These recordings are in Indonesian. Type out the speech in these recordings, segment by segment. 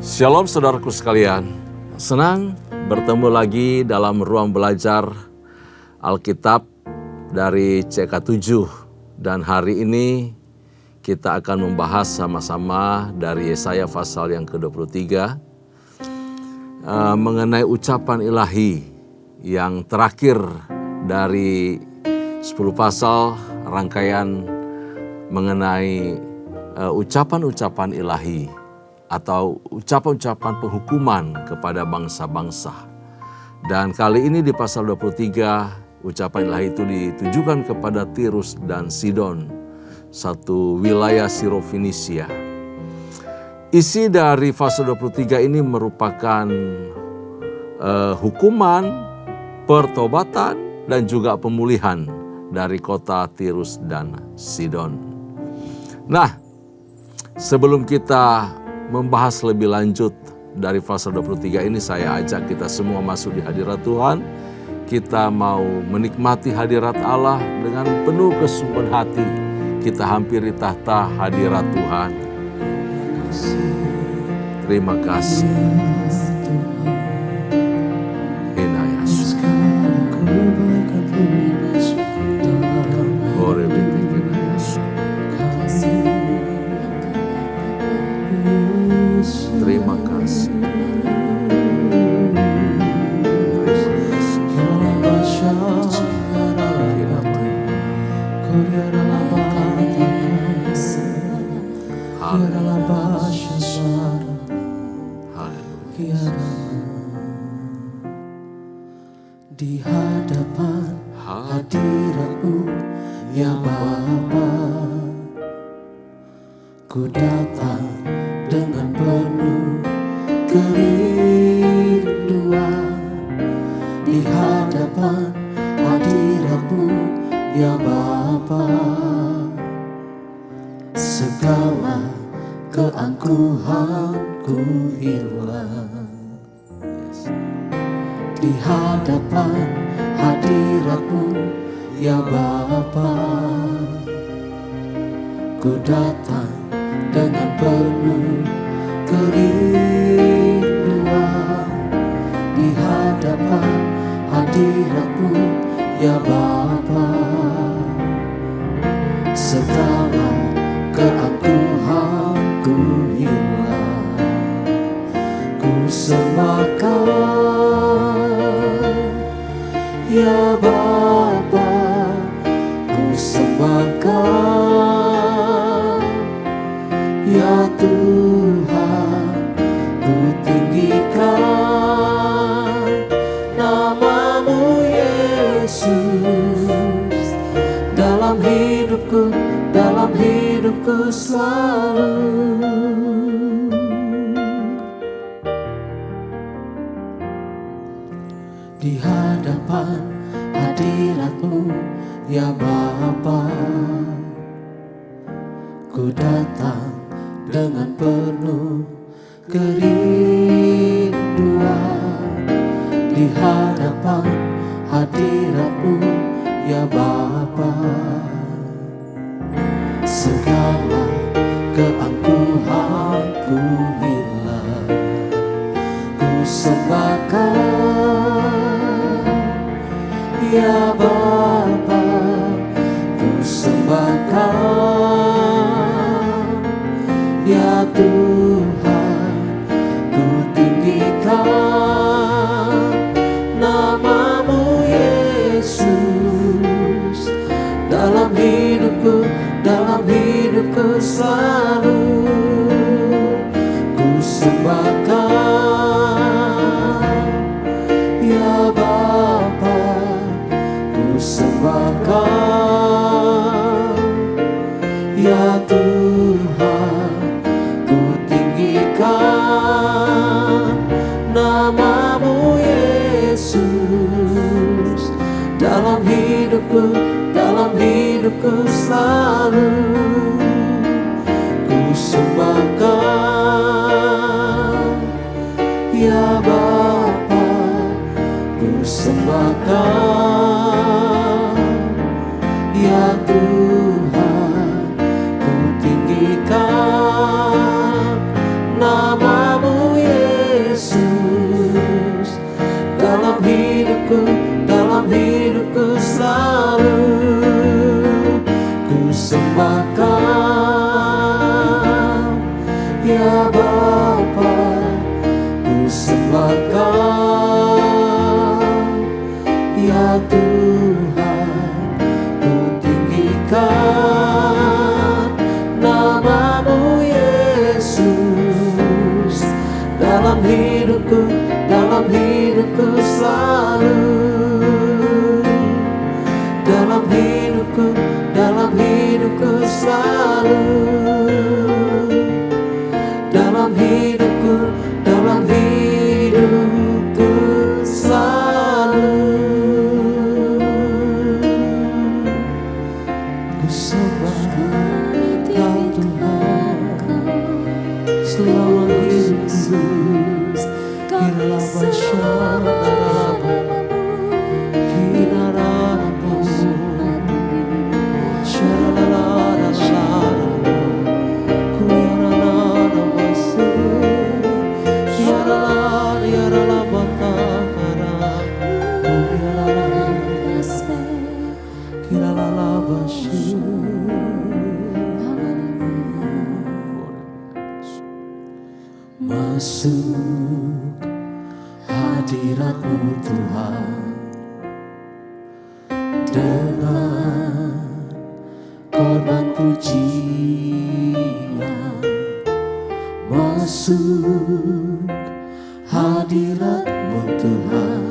Shalom saudaraku sekalian, senang bertemu lagi dalam ruang belajar Alkitab dari CK7. Dan hari ini kita akan membahas sama-sama dari Yesaya pasal yang ke-23 mengenai ucapan ilahi yang terakhir dari 10 pasal rangkaian mengenai ucapan-ucapan ilahi atau ucapan-ucapan penghukuman kepada bangsa-bangsa. Dan kali ini di pasal 23, ucapan ilahi itu ditujukan kepada Tirus dan Sidon, satu wilayah Siro-Fenisia. Isi dari pasal 23 ini merupakan hukuman, pertobatan, dan juga pemulihan dari kota Tirus dan Sidon. Nah, sebelum kita membahas lebih lanjut dari pasal 23 ini, saya ajak kita semua masuk di hadirat Tuhan. Kita mau menikmati hadirat Allah dengan penuh kesungguhan hati. Kita hampiri tahta hadirat Tuhan. Terima kasih. Terima kasih. Di hadapan hadirat-Mu ya Bapa, ku datang dengan penuh kerinduan. Di hadapan hadirat-Mu ya Bapa, segala keangkuhanku hilang. Di hadapan hadirat-Mu ya Bapa, ku datang dengan penuh kerinduan. Di hadapan hadirat-Mu ya Bapa, segala keangkuhanku hilang. Ku sembahkan ya Bapa, ku sembahkan ya Tuhan, ku tinggikan nama-Mu Yesus dalam hidupku selalu. Di hadapan hadirat-Mu ya Bapa, ku datang dengan penuh kerinduan. Di hadapan hadirat-Mu ya Bapa, segala keangkuhanku hilang. Ku sembahkan ya Bapa, ku sembahkan ya Tuhan, ku tinggikan nama-Mu Yesus dalam hidupku selalu. Ku sembahkan ya Bapa, ku sembahkan ya Tuhan, ku tinggikan nama-Mu Yesus dalam hidupku selalu. Ku sembahkan ya Bapa, ku sembahkan ya Tuhan, ku tinggikan nama-Mu Yesus, dalam hidupku selalu ku sembahkan, ya Bapa, ku sembahkan, ya Tuhan, ku tinggikan namamu Yesus, dalam hidupku selalu, dalam hidupku selalu, dalam hidupku selalu. Ku sembah Kau Tuhan selama hidupku. Kila basyaraba, kinarabu, syararararara, kuyarararabase, yararararabakara, kuyarararabase, kilalalabashi. Masuk hadirat-Mu Tuhan dengan korban pujian. Masuk hadirat-Mu Tuhan,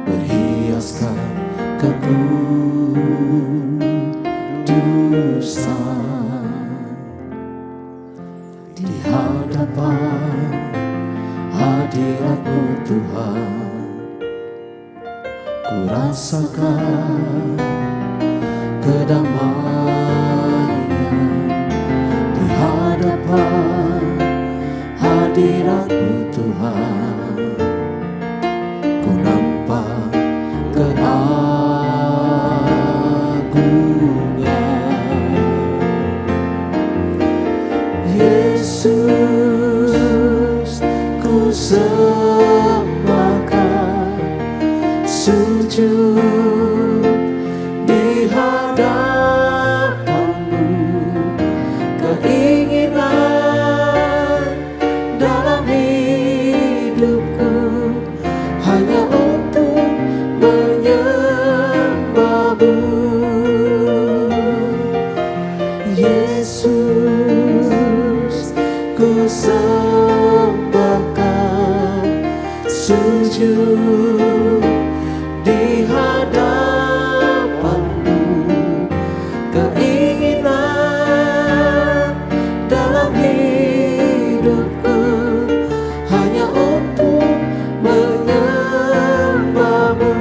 berhiaskan kekudusan. Di hadapan hadirat-Mu Tuhan, ku rasakan kedamaian. Di hadapan hadirat-Mu Tuhan, ku nampak keagungan. Yesus, ku sembahkan, sujud di hadapan-Mu. Keinginan dalam hidupku hanya untuk menyembah-Mu. Yesus, ku sembahkan, sujud di hadapan-Mu. Keinginan dalam hidupku hanya untuk menyembah-Mu.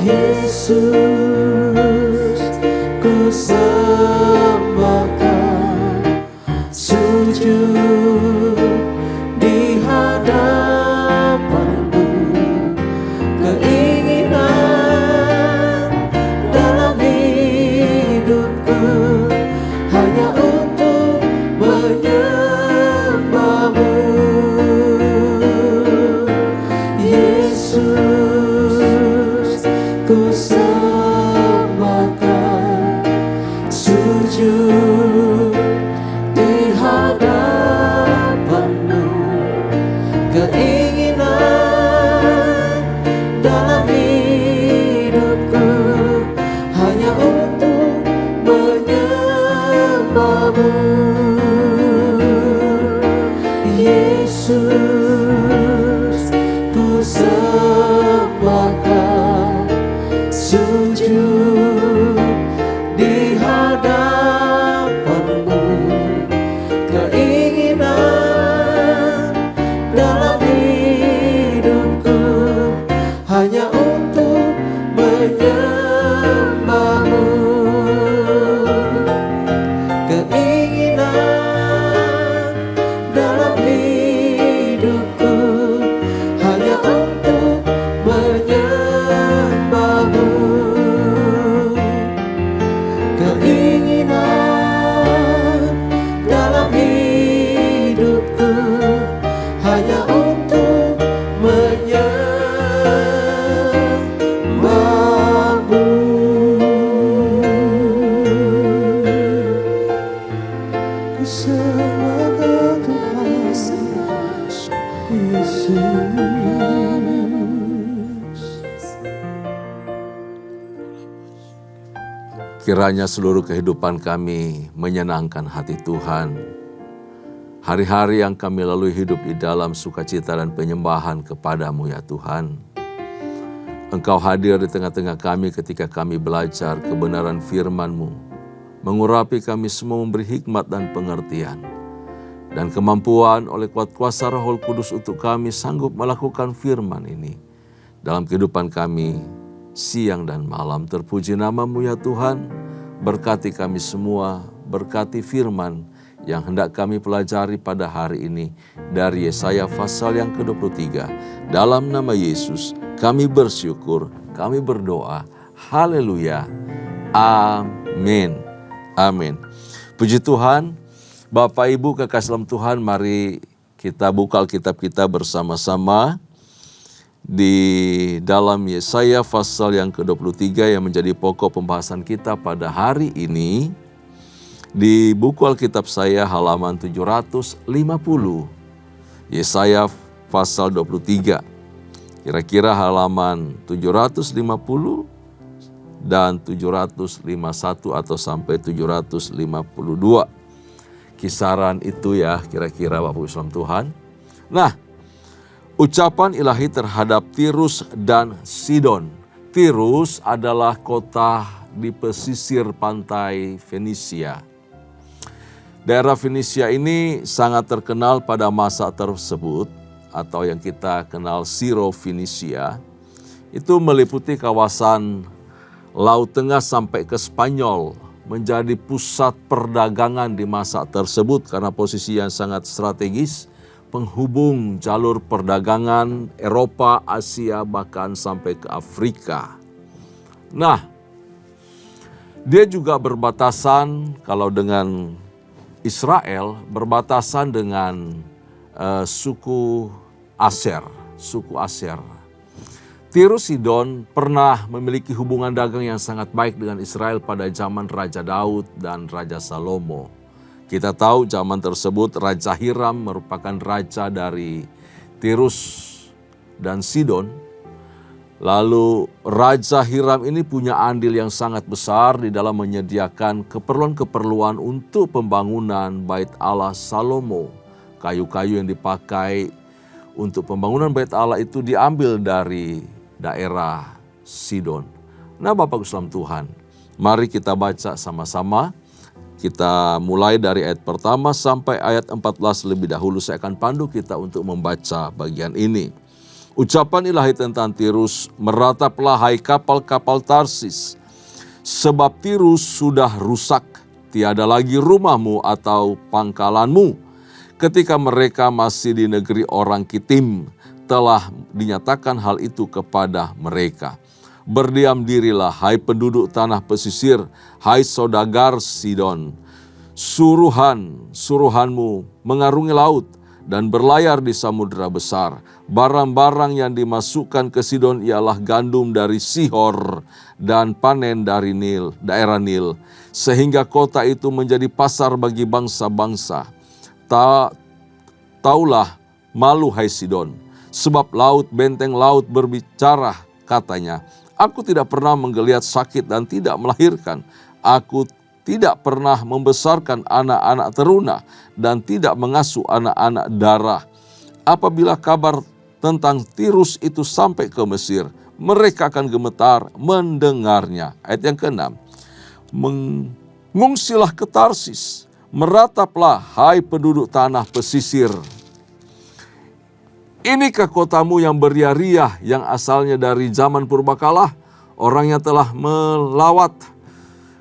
Yesus, ku sembahkan, sujud di hadapan-Mu. Keinginan dalam hidupku hanya untuk menyembah-Mu. Yesus, ku sembahkan, sujud di hadapan-Mu. Keinginan dalam hidupku hanya untuk menyembah-Mu. Yesus, ku sembahkan, sujud di hadapan-Mu. Keinginan dalam hidupku hanya untuk menyembah-Mu. Keinginan dalam hidupku semoga Tuhan Yesus. Kiranya seluruh kehidupan kami menyenangkan hati Tuhan. Hari-hari yang kami lalui hidup di dalam sukacita dan penyembahan kepadamu ya Tuhan. Engkau hadir di tengah-tengah kami ketika kami belajar kebenaran firman-Mu. Mengurapi kami semua, memberi hikmat dan pengertian. Dan kemampuan oleh kuat kuasa Roh Kudus untuk kami sanggup melakukan firman ini. Dalam kehidupan kami siang dan malam. Terpuji nama-Mu ya Tuhan. Berkati kami semua, berkati firman yang hendak kami pelajari pada hari ini dari Yesaya pasal yang ke-23. Dalam nama Yesus kami bersyukur, kami berdoa. Haleluya. Amin. Amin. Puji Tuhan. Bapak Ibu kekasih dalam Tuhan, mari kita buka Alkitab kita bersama-sama di dalam Yesaya pasal yang ke-23 yang menjadi pokok pembahasan kita pada hari ini. Di buku Alkitab saya halaman 750, Yesaya pasal 23. Kira-kira halaman 750 dan 751 atau sampai 752. Kisaran itu ya kira-kira Bapak Islam Tuhan. Nah, ucapan ilahi terhadap Tirus dan Sidon. Tirus adalah kota di pesisir pantai Fenisia. Daerah Fenisia ini sangat terkenal pada masa tersebut atau yang kita kenal Siro-Fenisia. Itu meliputi kawasan Laut Tengah sampai ke Spanyol, menjadi pusat perdagangan di masa tersebut karena posisi yang sangat strategis, penghubung jalur perdagangan Eropa, Asia, bahkan sampai ke Afrika. Nah, dia juga berbatasan kalau dengan Israel, berbatasan dengan suku Aser. Tirus Sidon pernah memiliki hubungan dagang yang sangat baik dengan Israel pada zaman Raja Daud dan Raja Salomo. Kita tahu zaman tersebut Raja Hiram merupakan raja dari Tirus dan Sidon. Lalu Raja Hiram ini punya andil yang sangat besar di dalam menyediakan keperluan-keperluan untuk pembangunan Bait Allah Salomo. Kayu-kayu yang dipakai untuk pembangunan Bait Allah itu diambil dari daerah Sidon. Nah Bapak Islam Tuhan, mari kita baca sama-sama. Kita mulai dari ayat pertama sampai ayat 14 lebih dahulu. Saya akan pandu kita untuk membaca bagian ini. Ucapan ilahi tentang Tirus, merataplah hai kapal-kapal Tarsis, sebab Tirus sudah rusak, tiada lagi rumahmu atau pangkalanmu. Ketika mereka masih di negeri orang Kitim, telah dinyatakan hal itu kepada mereka. Berdiam dirilah hai penduduk tanah pesisir, hai saudagar Sidon. Suruhanmu mengarungi laut dan berlayar di samudera besar. Barang-barang yang dimasukkan ke Sidon ialah gandum dari Sihor dan panen dari daerah Nil. Sehingga kota itu menjadi pasar bagi bangsa-bangsa. Taulah malu hai Sidon, sebab benteng laut berbicara, katanya, aku tidak pernah menggeliat sakit dan tidak melahirkan. Aku tidak pernah membesarkan anak-anak teruna dan tidak mengasuh anak-anak darah. Apabila kabar tentang Tirus itu sampai ke Mesir, mereka akan gemetar mendengarnya. Ayat yang ke-6. Mengungsilah ke Tarsis, merataplah hai penduduk tanah pesisir. Inikah kotamu yang beria-riah yang asalnya dari zaman purbakala? Orang yang telah melawat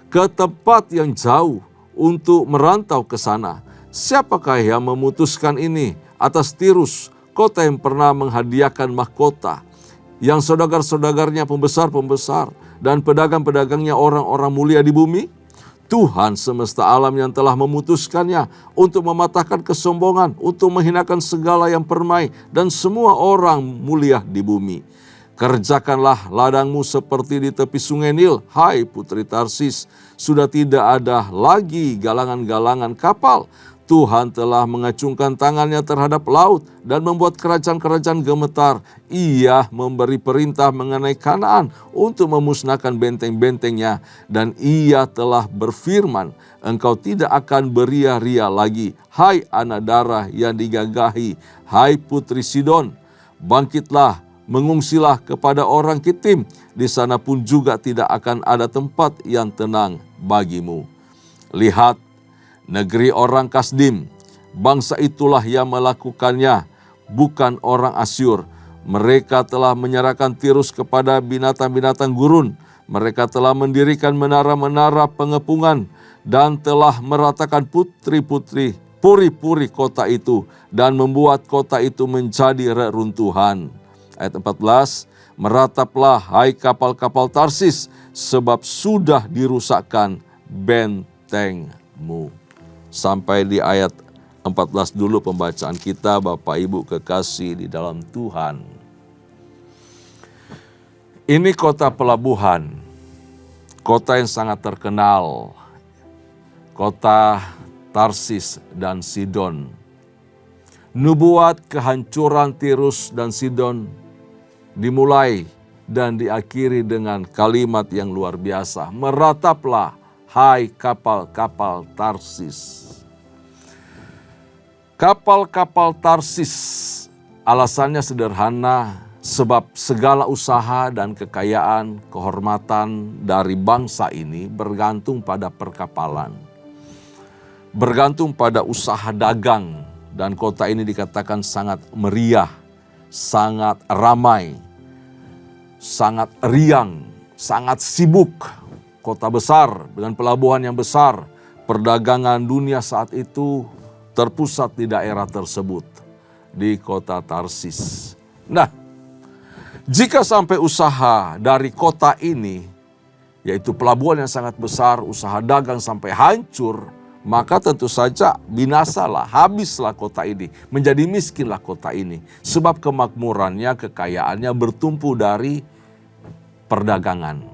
ke tempat yang jauh untuk merantau ke sana. Siapakah yang memutuskan ini atas Tirus, kota yang pernah menghadiahkan mahkota, yang saudagar-saudagarnya pembesar-pembesar dan pedagang-pedagangnya orang-orang mulia di bumi? Tuhan semesta alam yang telah memutuskannya untuk mematahkan kesombongan, untuk menghinakan segala yang permai dan semua orang mulia di bumi. Kerjakanlah ladangmu seperti di tepi sungai Nil, hai putri Tarsis. Sudah tidak ada lagi galangan-galangan kapal. Tuhan telah mengacungkan tangannya terhadap laut dan membuat kerajaan-kerajaan gemetar. Ia memberi perintah mengenai Kanaan untuk memusnahkan benteng-bentengnya. Dan ia telah berfirman, engkau tidak akan beria-ria lagi, hai anak darah yang digagahi, hai putri Sidon. Bangkitlah, mengungsilah kepada orang Kitim, di sana pun juga tidak akan ada tempat yang tenang bagimu. Lihat, negeri orang Kasdim, bangsa itulah yang melakukannya, bukan orang Asyur. Mereka telah menyerahkan Tirus kepada binatang-binatang gurun. Mereka telah mendirikan menara-menara pengepungan dan telah meratakan putri-putri, puri-puri kota itu dan membuat kota itu menjadi reruntuhan. Ayat 14, merataplah hai kapal-kapal Tarsis, sebab sudah dirusakkan bentengmu. Sampai di ayat 14 dulu pembacaan kita, Bapak Ibu kekasih di dalam Tuhan. Ini kota pelabuhan, kota yang sangat terkenal, kota Tarsis dan Sidon. Nubuat kehancuran Tirus dan Sidon dimulai dan diakhiri dengan kalimat yang luar biasa. Merataplah hai kapal-kapal Tarsis. Kapal-kapal Tarsis alasannya sederhana, sebab segala usaha dan kekayaan, kehormatan dari bangsa ini bergantung pada perkapalan. Bergantung pada usaha dagang, dan kota ini dikatakan sangat meriah, sangat ramai, sangat riang, sangat sibuk. Kota besar dengan pelabuhan yang besar, perdagangan dunia saat itu terpusat di daerah tersebut, di kota Tarsis. Nah, jika sampai usaha dari kota ini, yaitu pelabuhan yang sangat besar, usaha dagang sampai hancur, maka tentu saja binasalah, habislah kota ini, menjadi miskinlah kota ini. Sebab kemakmurannya, kekayaannya bertumpu dari perdagangan,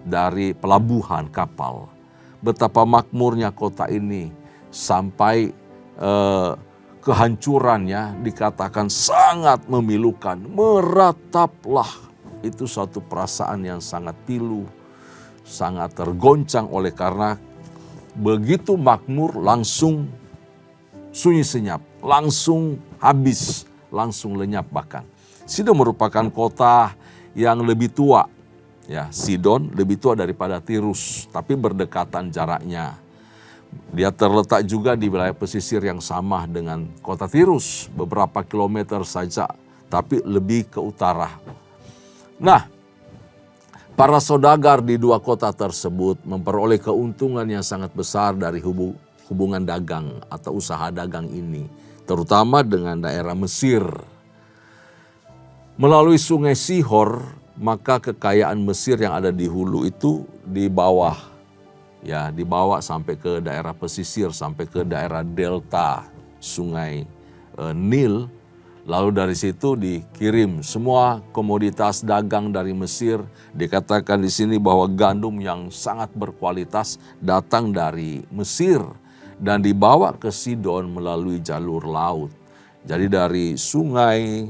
dari pelabuhan kapal. Betapa makmurnya kota ini sampai kehancurannya dikatakan sangat memilukan. Merataplah, itu suatu perasaan yang sangat pilu, sangat tergoncang oleh karena begitu makmur langsung sunyi senyap, langsung habis, langsung lenyap bahkan. Sidon merupakan kota yang lebih tua. Ya, Sidon lebih tua daripada Tirus, tapi berdekatan jaraknya. Dia terletak juga di wilayah pesisir yang sama dengan kota Tirus, beberapa kilometer saja, tapi lebih ke utara. Nah, para saudagar di dua kota tersebut memperoleh keuntungan yang sangat besar dari hubungan dagang atau usaha dagang ini, terutama dengan daerah Mesir. Melalui sungai Sihor, maka kekayaan Mesir yang ada di hulu itu dibawa sampai ke daerah pesisir, sampai ke daerah delta sungai Nil. Lalu dari situ dikirim semua komoditas dagang dari Mesir. Dikatakan di sini bahwa gandum yang sangat berkualitas datang dari Mesir dan dibawa ke Sidon melalui jalur laut. Jadi dari sungai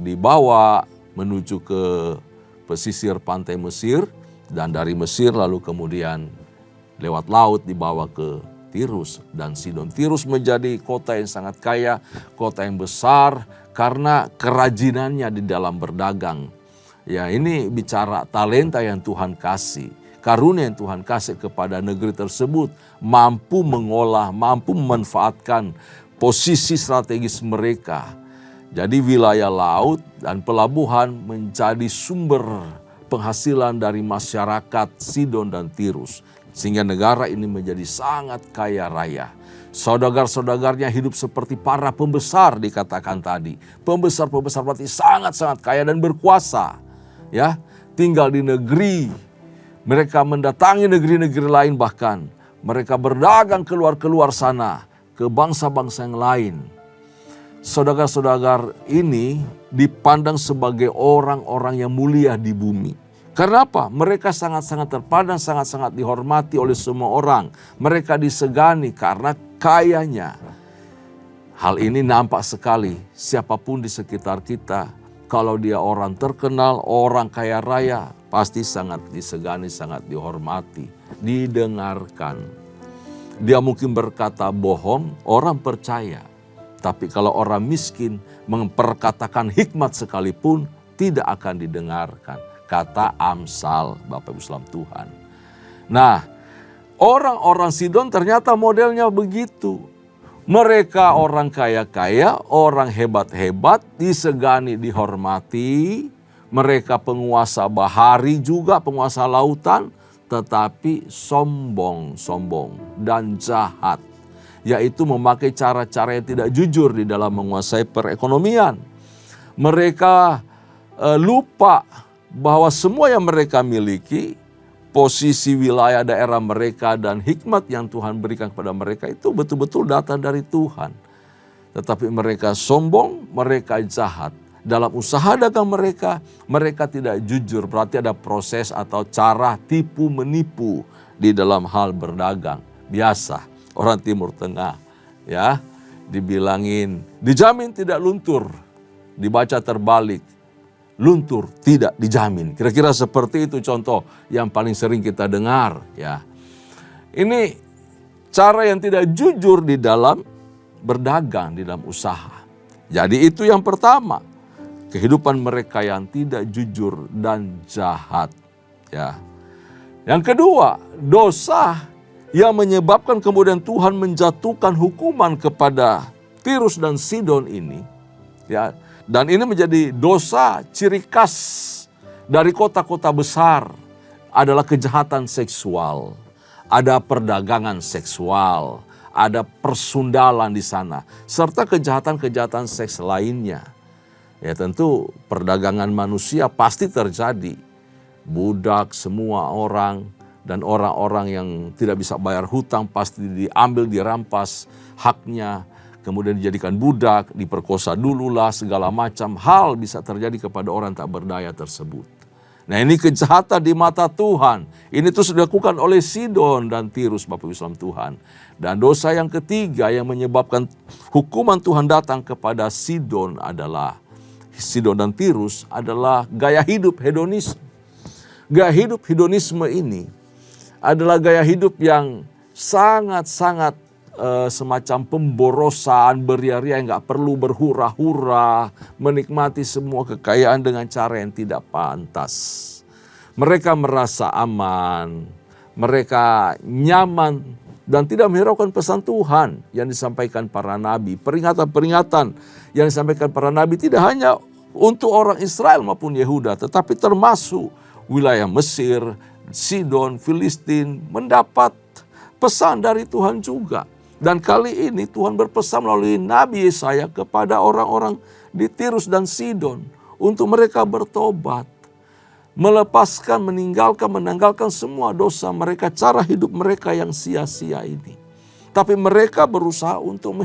dibawa menuju ke pesisir pantai Mesir, dan dari Mesir lalu kemudian lewat laut dibawa ke Tirus dan Sidon. Tirus menjadi kota yang sangat kaya, kota yang besar karena kerajinannya di dalam berdagang. Ya, ini bicara talenta yang Tuhan kasih, karunia yang Tuhan kasih kepada negeri tersebut, mampu mengolah, mampu memanfaatkan posisi strategis mereka. Jadi wilayah laut dan pelabuhan menjadi sumber penghasilan dari masyarakat Sidon dan Tirus. Sehingga negara ini menjadi sangat kaya raya. Saudagar-saudagarnya hidup seperti para pembesar dikatakan tadi. Pembesar-pembesar berarti sangat-sangat kaya dan berkuasa. Ya, tinggal di negeri. Mereka mendatangi negeri-negeri lain bahkan. Mereka berdagang keluar-keluar sana ke bangsa-bangsa yang lain. saudara-saudara ini dipandang sebagai orang-orang yang mulia di bumi. Karena apa? Mereka sangat-sangat terpandang, sangat-sangat dihormati oleh semua orang. Mereka disegani karena kayanya. Hal ini nampak sekali siapapun di sekitar kita. Kalau dia orang terkenal, orang kaya raya, pasti sangat disegani, sangat dihormati, didengarkan. Dia mungkin berkata bohong, orang percaya. Tapi kalau orang miskin memperkatakan hikmat sekalipun tidak akan didengarkan. Kata Amsal, Bapak Ibu saudara Tuhan. Nah, orang-orang Sidon ternyata modelnya begitu. Mereka orang kaya-kaya, orang hebat-hebat, disegani, dihormati. Mereka penguasa bahari juga, penguasa lautan. Tetapi sombong dan jahat. Yaitu memakai cara-cara yang tidak jujur di dalam menguasai perekonomian. Mereka lupa bahwa semua yang mereka miliki, posisi wilayah daerah mereka dan hikmat yang Tuhan berikan kepada mereka itu betul-betul datang dari Tuhan. Tetapi mereka sombong, mereka jahat. Dalam usaha dagang mereka, mereka tidak jujur. Berarti ada proses atau cara tipu menipu di dalam hal berdagang. Biasa. Orang Timur Tengah, ya, dibilangin, dijamin tidak luntur, dibaca terbalik, luntur tidak dijamin. Kira-kira seperti itu contoh yang paling sering kita dengar, ya. Ini cara yang tidak jujur di dalam berdagang, di dalam usaha. Jadi itu yang pertama, kehidupan mereka yang tidak jujur dan jahat, ya. Yang kedua, dosa yang menyebabkan kemudian Tuhan menjatuhkan hukuman kepada Tirus dan Sidon ini, ya, dan ini menjadi dosa ciri khas dari kota-kota besar adalah kejahatan seksual, ada perdagangan seksual, ada persundalan di sana, serta kejahatan-kejahatan seks lainnya. Ya tentu perdagangan manusia pasti terjadi, budak semua orang. Dan orang-orang yang tidak bisa bayar hutang pasti diambil, dirampas haknya, kemudian dijadikan budak, diperkosa dululah, segala macam hal bisa terjadi kepada orang tak berdaya tersebut. Nah ini kejahatan di mata Tuhan. Ini terus dilakukan oleh Sidon dan Tirus, Bapak Ibu saudara Tuhan. Dan dosa yang ketiga yang menyebabkan hukuman Tuhan datang kepada Sidon dan Tirus adalah gaya hidup hedonis. Gaya hidup hedonisme ini adalah gaya hidup yang sangat-sangat semacam pemborosan, beria-ria, nggak perlu berhura-hura, menikmati semua kekayaan dengan cara yang tidak pantas. Mereka merasa aman, mereka nyaman dan tidak menghiraukan pesan Tuhan yang disampaikan para nabi. Peringatan-peringatan yang disampaikan para nabi tidak hanya untuk orang Israel maupun Yehuda, tetapi termasuk wilayah Mesir, Sidon, Filistin mendapat pesan dari Tuhan juga. Dan kali ini Tuhan berpesan melalui Nabi Yesaya kepada orang-orang di Tirus dan Sidon untuk mereka bertobat, melepaskan, menanggalkan semua dosa mereka, cara hidup mereka yang sia-sia ini. Tapi mereka berusaha untuk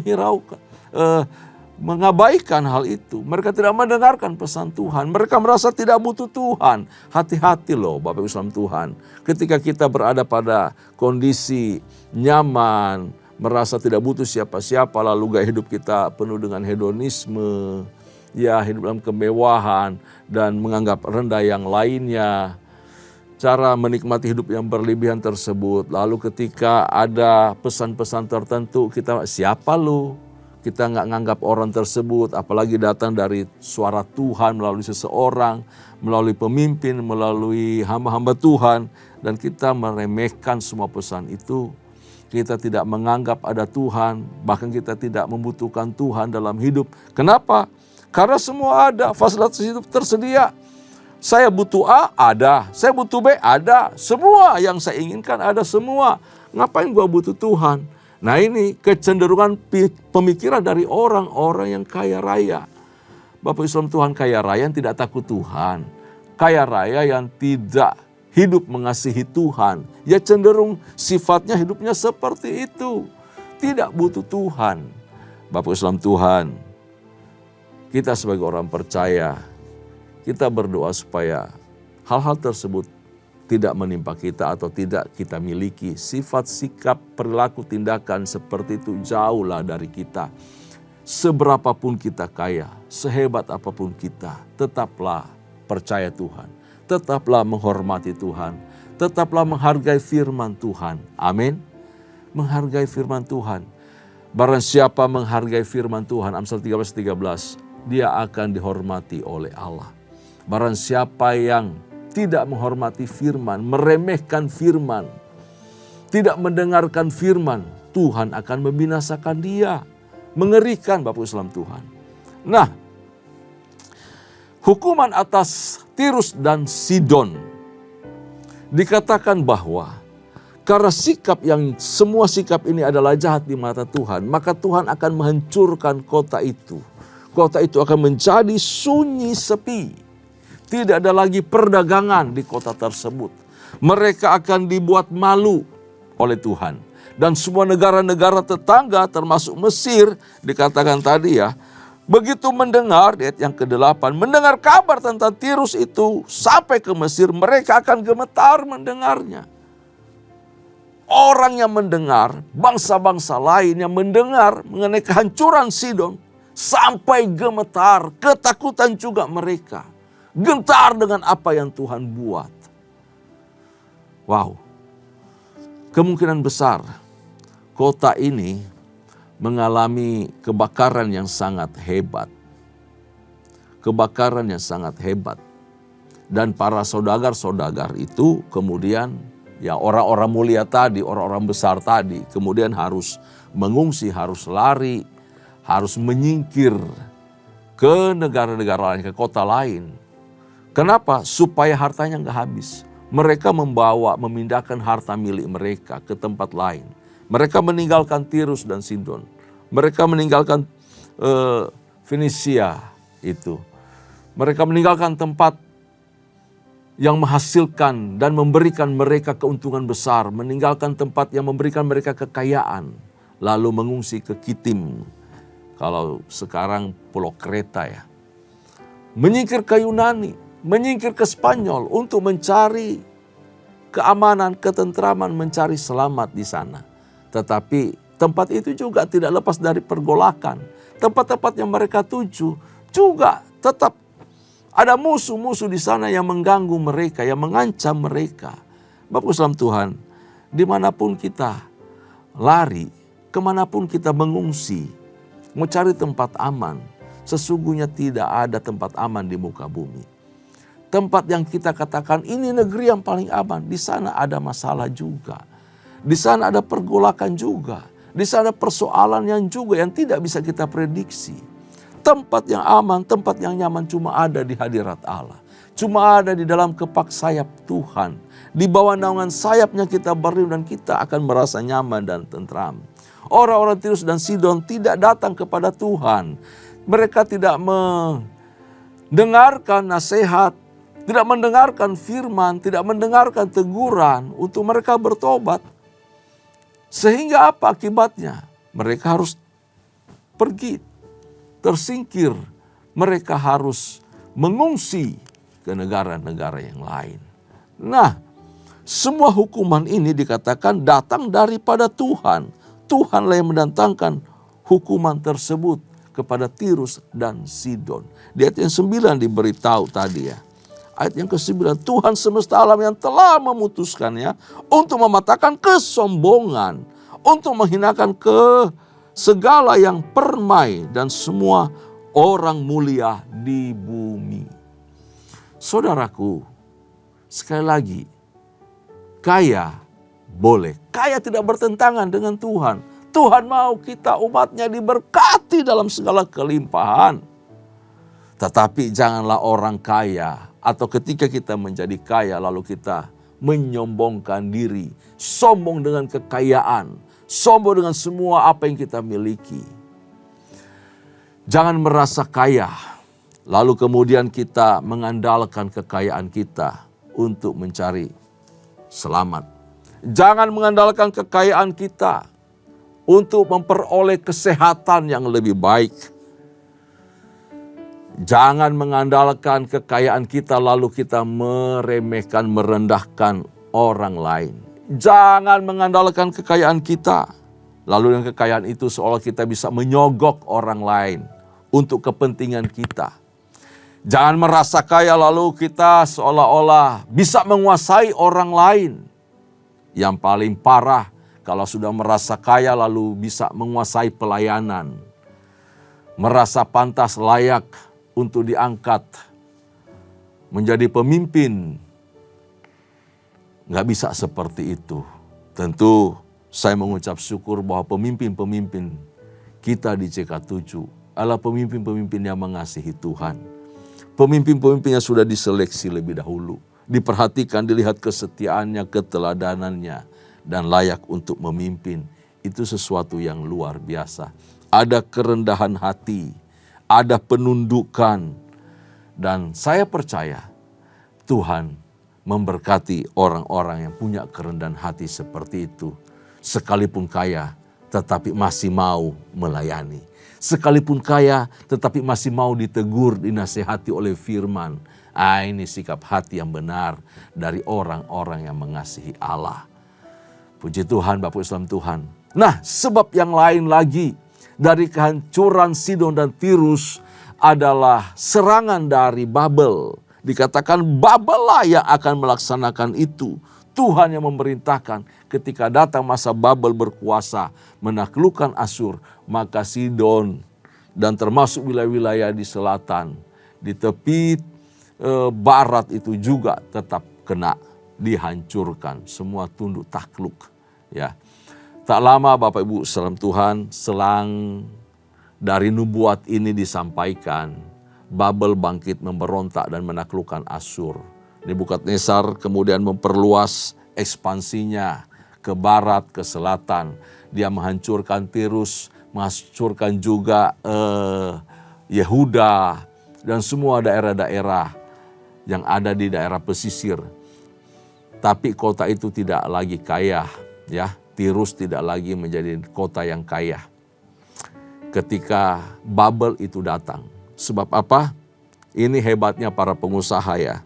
mengabaikan hal itu. Mereka tidak mendengarkan pesan Tuhan. Mereka merasa tidak butuh Tuhan. Hati-hati loh Bapak Ibu saudara Tuhan. Ketika kita berada pada kondisi nyaman, merasa tidak butuh siapa-siapa, lalu gaya hidup kita penuh dengan hedonisme, ya hidup dalam kemewahan dan menganggap rendah yang lainnya. Cara menikmati hidup yang berlebihan tersebut. Lalu ketika ada pesan-pesan tertentu, kita siapa lu? Kita nggak nganggap orang tersebut, apalagi datang dari suara Tuhan melalui seseorang, melalui pemimpin, melalui hamba-hamba Tuhan. Dan kita meremehkan semua pesan itu. Kita tidak menganggap ada Tuhan, bahkan kita tidak membutuhkan Tuhan dalam hidup. Kenapa? Karena semua ada, fasilitas hidup tersedia. Saya butuh A, ada. Saya butuh B, ada. Semua yang saya inginkan ada semua. Ngapain gua butuh Tuhan? Nah ini kecenderungan pemikiran dari orang-orang yang kaya raya. Bapak Ibu Tuhan kaya raya yang tidak takut Tuhan. Kaya raya yang tidak hidup mengasihi Tuhan. Ya cenderung sifatnya hidupnya seperti itu. Tidak butuh Tuhan. Bapak Ibu Tuhan, Kita sebagai orang percaya, kita berdoa supaya hal-hal tersebut tidak menimpa kita atau tidak kita miliki. Sifat, sikap, perilaku, tindakan seperti itu jauhlah dari kita. Seberapapun kita kaya, sehebat apapun kita, tetaplah percaya Tuhan. Tetaplah menghormati Tuhan. Tetaplah menghargai firman Tuhan. Amin. Menghargai firman Tuhan. Barang siapa menghargai firman Tuhan, Amsal 13:13, dia akan dihormati oleh Allah. Barang siapa yang tidak menghormati firman, meremehkan firman, tidak mendengarkan firman, Tuhan akan membinasakan dia. Mengerikan Bapak Islam Tuhan. Nah, hukuman atas Tirus dan Sidon dikatakan bahwa karena semua sikap ini adalah jahat di mata Tuhan, maka Tuhan akan menghancurkan kota itu. Kota itu akan menjadi sunyi sepi. Tidak ada lagi perdagangan di kota tersebut. Mereka akan dibuat malu oleh Tuhan. Dan semua negara-negara tetangga termasuk Mesir, dikatakan tadi ya, begitu mendengar, ayat yang ke-8, mendengar kabar tentang Tirus itu sampai ke Mesir, mereka akan gemetar mendengarnya. Orang yang mendengar, bangsa-bangsa lain yang mendengar mengenai kehancuran Sidon, sampai gemetar, ketakutan juga mereka. Gentar dengan apa yang Tuhan buat. Wow, kemungkinan besar kota ini mengalami kebakaran yang sangat hebat. Kebakaran yang sangat hebat. Dan para saudagar-saudagar itu kemudian, ya orang-orang mulia tadi, orang-orang besar tadi, kemudian harus mengungsi, harus lari, harus menyingkir ke negara-negara lain, ke kota lain. Kenapa? Supaya hartanya nggak habis. Mereka memindahkan harta milik mereka ke tempat lain. Mereka meninggalkan Tirus dan Sidon. Mereka meninggalkan Fenisia itu. Mereka meninggalkan tempat yang menghasilkan dan memberikan mereka keuntungan besar. Meninggalkan tempat yang memberikan mereka kekayaan. Lalu mengungsi ke Kitim. Kalau sekarang Pulau Kreta ya. Menyingkir ke Yunani. Menyingkir ke Spanyol untuk mencari keamanan, ketentraman, mencari selamat di sana. Tetapi tempat itu juga tidak lepas dari pergolakan. Tempat-tempat yang mereka tuju juga tetap ada musuh-musuh di sana yang mengganggu mereka, yang mengancam mereka. Bapak Islam Tuhan, dimanapun kita lari, kemanapun kita mengungsi, mau cari tempat aman, sesungguhnya tidak ada tempat aman di muka bumi. Tempat yang kita katakan ini negeri yang paling aman, di sana ada masalah juga. Di sana ada pergolakan juga. Di sana persoalan yang tidak bisa kita prediksi. Tempat yang aman, tempat yang nyaman cuma ada di hadirat Allah. Cuma ada di dalam kepak sayap Tuhan. Di bawah naungan sayapnya kita berlindung dan kita akan merasa nyaman dan tentram. Orang-orang Tirus dan Sidon tidak datang kepada Tuhan. Mereka tidak mendengarkan nasihat, tidak mendengarkan firman, tidak mendengarkan teguran untuk mereka bertobat. Sehingga apa akibatnya? Mereka harus pergi, tersingkir. Mereka harus mengungsi ke negara-negara yang lain. Nah, semua hukuman ini dikatakan datang daripada Tuhan. Tuhanlah yang mendatangkan hukuman tersebut kepada Tirus dan Sidon. Di ayat yang 9 diberitahu tadi ya. Ayat yang ke-9, Tuhan semesta alam yang telah memutuskannya untuk mematahkan kesombongan, untuk menghinakan segala yang permai dan semua orang mulia di bumi. Saudaraku, sekali lagi, kaya boleh. Kaya tidak bertentangan dengan Tuhan. Tuhan mau kita umatnya diberkati dalam segala kelimpahan. Tetapi janganlah orang kaya atau ketika kita menjadi kaya lalu kita menyombongkan diri. Sombong dengan kekayaan. Sombong dengan semua apa yang kita miliki. Jangan merasa kaya. Lalu kemudian kita mengandalkan kekayaan kita untuk mencari selamat. Jangan mengandalkan kekayaan kita untuk memperoleh kesehatan yang lebih baik. Jangan mengandalkan kekayaan kita lalu kita meremehkan, merendahkan orang lain. Jangan mengandalkan kekayaan kita, lalu dengan kekayaan itu seolah kita bisa menyogok orang lain untuk kepentingan kita. Jangan merasa kaya lalu kita seolah-olah bisa menguasai orang lain. Yang paling parah kalau sudah merasa kaya lalu bisa menguasai pelayanan. Merasa pantas layak untuk diangkat menjadi pemimpin. Nggak bisa seperti itu. Tentu saya mengucap syukur bahwa pemimpin-pemimpin kita di CK7 adalah pemimpin-pemimpin yang mengasihi Tuhan. Pemimpin-pemimpin yang sudah diseleksi lebih dahulu. Diperhatikan, dilihat kesetiaannya, keteladanannya, dan layak untuk memimpin. Itu sesuatu yang luar biasa. Ada kerendahan hati, ada penundukan, dan saya percaya Tuhan memberkati orang-orang yang punya kerendahan hati seperti itu. Sekalipun kaya, tetapi masih mau melayani. Sekalipun kaya, tetapi masih mau ditegur, dinasihati oleh firman. Ini sikap hati yang benar dari orang-orang yang mengasihi Allah. Puji Tuhan, Bapak Islam Tuhan. Nah, sebab yang lain lagi dari kehancuran Sidon dan Tirus adalah serangan dari Babel. Dikatakan Babel lah yang akan melaksanakan itu. Tuhan yang memerintahkan ketika datang masa Babel berkuasa menaklukkan Asyur, maka Sidon dan termasuk wilayah-wilayah di selatan, di tepi barat itu juga tetap kena dihancurkan, semua tunduk takluk. Ya, tak lama Bapak Ibu salam Tuhan, selang dari nubuat ini disampaikan, Babel bangkit memberontak dan menaklukkan Asyur. Nebukadnezar kemudian memperluas ekspansinya ke barat, ke selatan. Dia menghancurkan Tirus, menghancurkan juga Yehuda dan semua daerah-daerah yang ada di daerah pesisir. Tapi kota itu tidak lagi kaya, ya. Tirus tidak lagi menjadi kota yang kaya ketika Babel itu datang. Sebab apa? Ini hebatnya para pengusaha ya.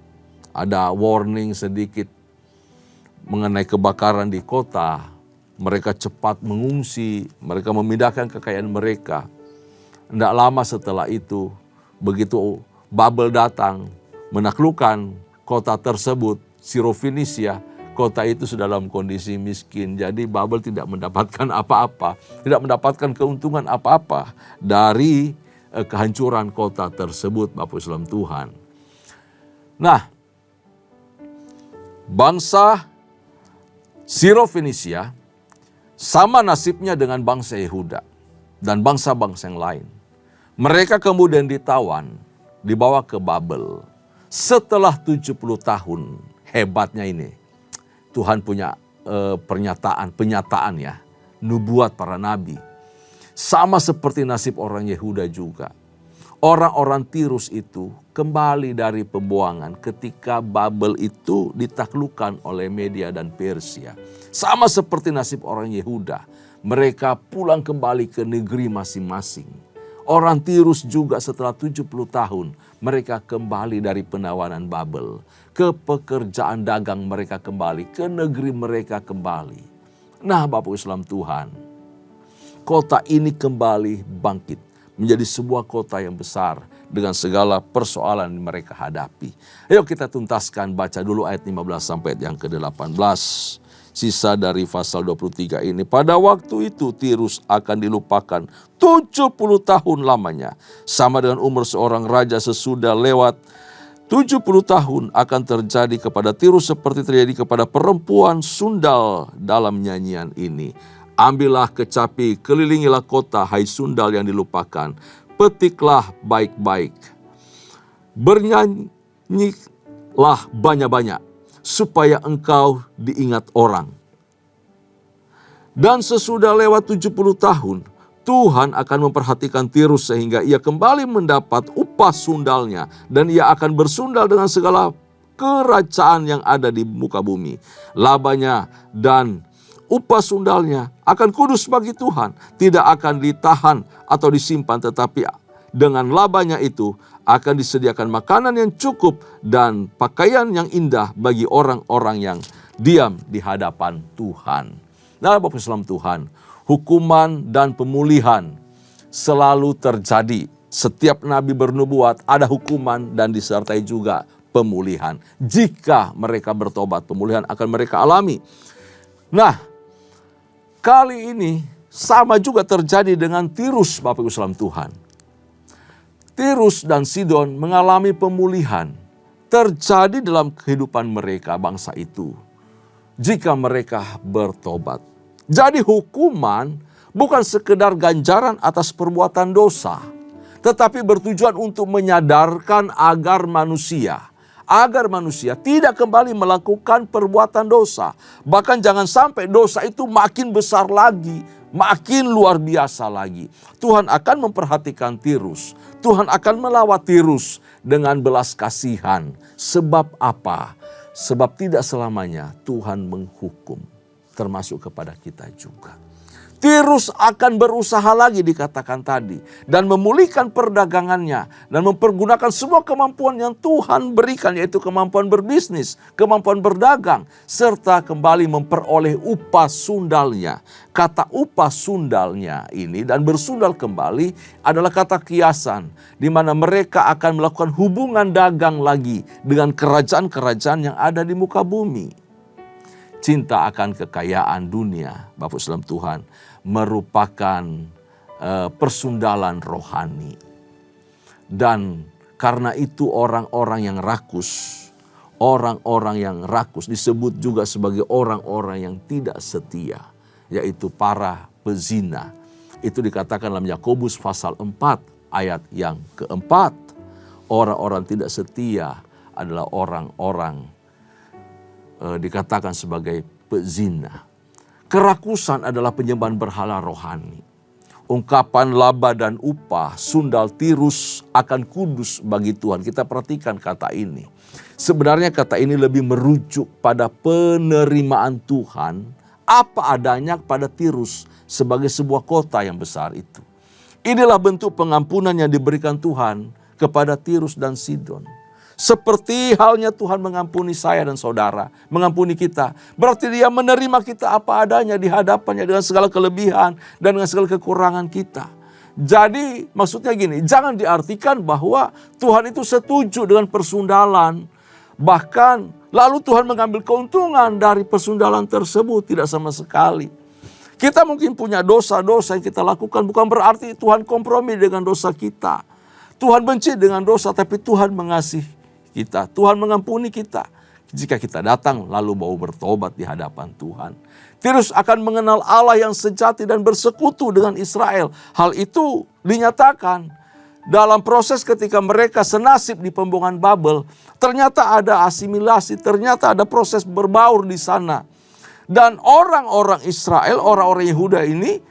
Ada warning sedikit mengenai kebakaran di kota. Mereka cepat mengungsi, mereka memindahkan kekayaan mereka. Tidak lama setelah itu, begitu Babel datang menaklukkan kota tersebut, Sirofenisia, kota itu sudah dalam kondisi miskin. Jadi Babel tidak mendapatkan apa-apa, tidak mendapatkan keuntungan apa-apa dari kehancuran kota tersebut, Bapak Islam Tuhan. Nah, bangsa Sirofenisia sama nasibnya dengan bangsa Yehuda dan bangsa-bangsa yang lain. Mereka kemudian ditawan, dibawa ke Babel. Setelah 70 tahun, hebatnya ini, Tuhan punya penyataan ya, nubuat para nabi. Sama seperti nasib orang Yehuda juga. Orang-orang Tirus itu kembali dari pembuangan ketika Babel itu ditaklukkan oleh Media dan Persia. Sama seperti nasib orang Yehuda, mereka pulang kembali ke negeri masing-masing. Orang Tirus juga setelah 70 tahun mereka kembali dari penawanan Babel. Ke pekerjaan dagang mereka kembali, ke negeri mereka kembali. Nah Bapak Islam Tuhan, kota ini kembali bangkit menjadi sebuah kota yang besar dengan segala persoalan yang mereka hadapi. Ayo kita tuntaskan, baca dulu ayat 15 sampai yang ke-18. Sisa dari pasal 23 ini. Pada waktu itu Tirus akan dilupakan 70 tahun lamanya. Sama dengan umur seorang raja sesudah lewat 70 tahun akan terjadi kepada Tirus seperti terjadi kepada perempuan sundal dalam nyanyian ini. Ambillah kecapi, kelilingilah kota, hai sundal yang dilupakan. Petiklah baik-baik. Bernyanyilah banyak-banyak, supaya engkau diingat orang. Dan sesudah lewat 70 tahun, Tuhan akan memperhatikan Tirus sehingga ia kembali mendapat upah sundalnya. Dan ia akan bersundal dengan segala kerajaan yang ada di muka bumi. Labanya dan upah sundalnya akan kudus bagi Tuhan. Tidak akan ditahan atau disimpan, tetapi Dengan labanya itu akan disediakan makanan yang cukup dan pakaian yang indah bagi orang-orang yang diam di hadapan Tuhan. Nah, Bapak Islam Tuhan, hukuman dan pemulihan selalu terjadi. Setiap nabi bernubuat ada hukuman dan disertai juga pemulihan. Jika mereka bertobat, pemulihan akan mereka alami. Nah, kali ini sama juga terjadi dengan Tirus, Bapak Ibu Salam Tuhan. Tirus dan Sidon mengalami pemulihan terjadi dalam kehidupan mereka, bangsa itu, jika mereka bertobat. Jadi hukuman bukan sekedar ganjaran atas perbuatan dosa, tetapi bertujuan untuk menyadarkan agar manusia tidak kembali melakukan perbuatan dosa. Bahkan jangan sampai dosa itu makin besar lagi, makin luar biasa lagi. Tuhan akan memperhatikan Tirus. Tuhan akan melawat Tirus dengan belas kasihan. Sebab apa? Sebab tidak selamanya Tuhan menghukum, termasuk kepada kita juga. Tirus akan berusaha lagi dikatakan tadi, dan memulihkan perdagangannya, dan mempergunakan semua kemampuan yang Tuhan berikan, yaitu kemampuan berbisnis, kemampuan berdagang, serta kembali memperoleh upah sundalnya. Kata upah sundalnya ini dan bersundal kembali adalah kata kiasan, di mana mereka akan melakukan hubungan dagang lagi dengan kerajaan-kerajaan yang ada di muka bumi. Cinta akan kekayaan dunia, Bapak Islam Tuhan, merupakan persundalan rohani. Dan karena itu orang-orang yang rakus disebut juga sebagai orang-orang yang tidak setia, yaitu para pezina. Itu dikatakan dalam Yakobus pasal 4 ayat yang keempat. Orang-orang tidak setia adalah orang-orang dikatakan sebagai pezina. Kerakusan adalah penyembahan berhala rohani. Ungkapan laba dan upah sundal Tirus akan kudus bagi Tuhan. Kita perhatikan kata ini. Sebenarnya kata ini lebih merujuk pada penerimaan Tuhan apa adanya pada Tirus sebagai sebuah kota yang besar itu. Inilah bentuk pengampunan yang diberikan Tuhan kepada Tirus dan Sidon. Seperti halnya Tuhan mengampuni saya dan saudara, mengampuni kita. Berarti Dia menerima kita apa adanya di hadapannya dengan segala kelebihan dan dengan segala kekurangan kita. Jadi maksudnya gini, jangan diartikan bahwa Tuhan itu setuju dengan persundalan. Bahkan lalu Tuhan mengambil keuntungan dari persundalan tersebut, tidak sama sekali. Kita mungkin punya dosa-dosa yang kita lakukan, bukan berarti Tuhan kompromi dengan dosa kita. Tuhan benci dengan dosa, tapi Tuhan mengasihi kita. Tuhan mengampuni kita jika kita datang lalu mau bertobat di hadapan Tuhan. Tirus akan mengenal Allah yang sejati dan bersekutu dengan Israel. Hal itu dinyatakan dalam proses ketika mereka senasib di pembuangan Babel. Ternyata ada asimilasi, ternyata ada proses berbaur di sana. Dan orang-orang Israel, orang-orang Yehuda ini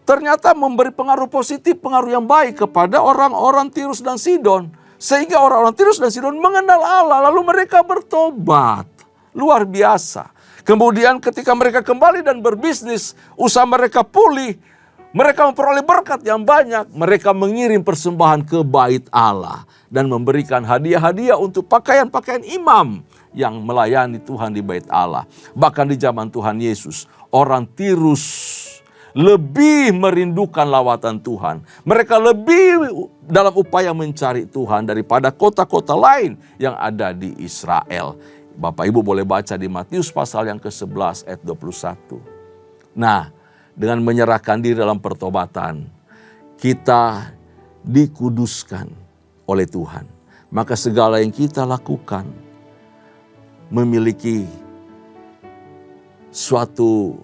ternyata memberi pengaruh positif, pengaruh yang baik kepada orang-orang Tirus dan Sidon. Sehingga orang-orang Tirus dan Sidon mengenal Allah, lalu mereka bertobat. Luar biasa. Kemudian ketika mereka kembali dan berbisnis, usaha mereka pulih, mereka memperoleh berkat yang banyak. Mereka mengirim persembahan ke bait Allah dan memberikan hadiah-hadiah untuk pakaian-pakaian imam yang melayani Tuhan di bait Allah. Bahkan di zaman Tuhan Yesus, orang Tirus lebih merindukan lawatan Tuhan. Mereka lebih dalam upaya mencari Tuhan daripada kota-kota lain yang ada di Israel. Bapak Ibu boleh baca di Matius pasal yang ke-11 ayat 21. Nah, dengan menyerahkan diri dalam pertobatan, kita dikuduskan oleh Tuhan. Maka segala yang kita lakukan memiliki suatu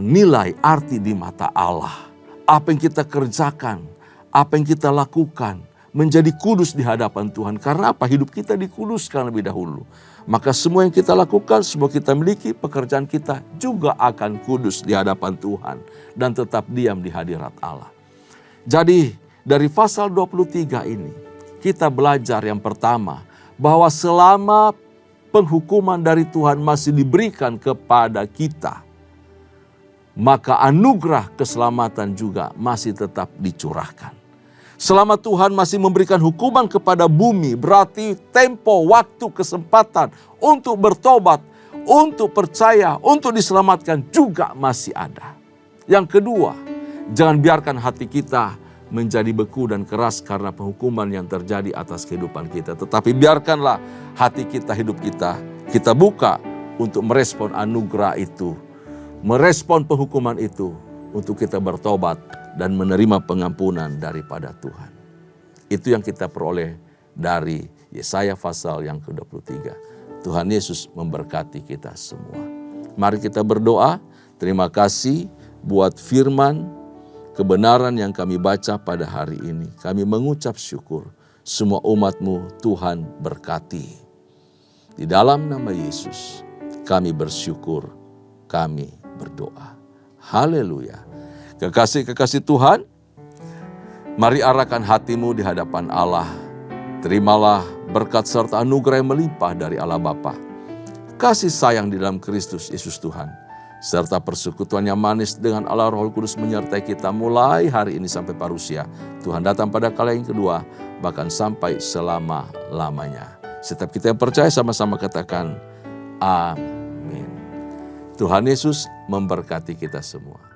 nilai arti di mata Allah. Apa yang kita kerjakan, apa yang kita lakukan menjadi kudus di hadapan Tuhan. Karena apa? Hidup kita dikuduskan lebih dahulu. Maka semua yang kita lakukan, semua kita miliki, pekerjaan kita juga akan kudus di hadapan Tuhan. Dan tetap diam di hadirat Allah. Jadi dari pasal 23 ini kita belajar yang pertama, bahwa selama penghukuman dari Tuhan masih diberikan kepada kita, maka anugerah keselamatan juga masih tetap dicurahkan. Selama Tuhan masih memberikan hukuman kepada bumi, berarti tempo, waktu, kesempatan untuk bertobat, untuk percaya, untuk diselamatkan juga masih ada. Yang kedua, jangan biarkan hati kita menjadi beku dan keras karena penghukuman yang terjadi atas kehidupan kita. Tetapi biarkanlah hati kita, hidup kita buka untuk merespon anugerah itu, merespon penghukuman itu, untuk kita bertobat dan menerima pengampunan daripada Tuhan. Itu yang kita peroleh dari Yesaya pasal yang ke-23. Tuhan Yesus memberkati kita semua. Mari kita berdoa. Terima kasih buat firman kebenaran yang kami baca pada hari ini. Kami mengucap syukur. Semua umat-Mu Tuhan berkati. Di dalam nama Yesus kami bersyukur, kami berdoa. Haleluya. Kekasih-kekasih Tuhan, mari arahkan hatimu di hadapan Allah. Terimalah berkat serta anugerah yang melimpah dari Allah Bapa, kasih sayang di dalam Kristus Yesus Tuhan, serta persekutuan yang manis dengan Allah Roh Kudus menyertai kita mulai hari ini sampai parusia. Tuhan datang pada kala yang kedua, bahkan sampai selama-lamanya. Setiap kita yang percaya sama-sama katakan, amin. Tuhan Yesus memberkati kita semua.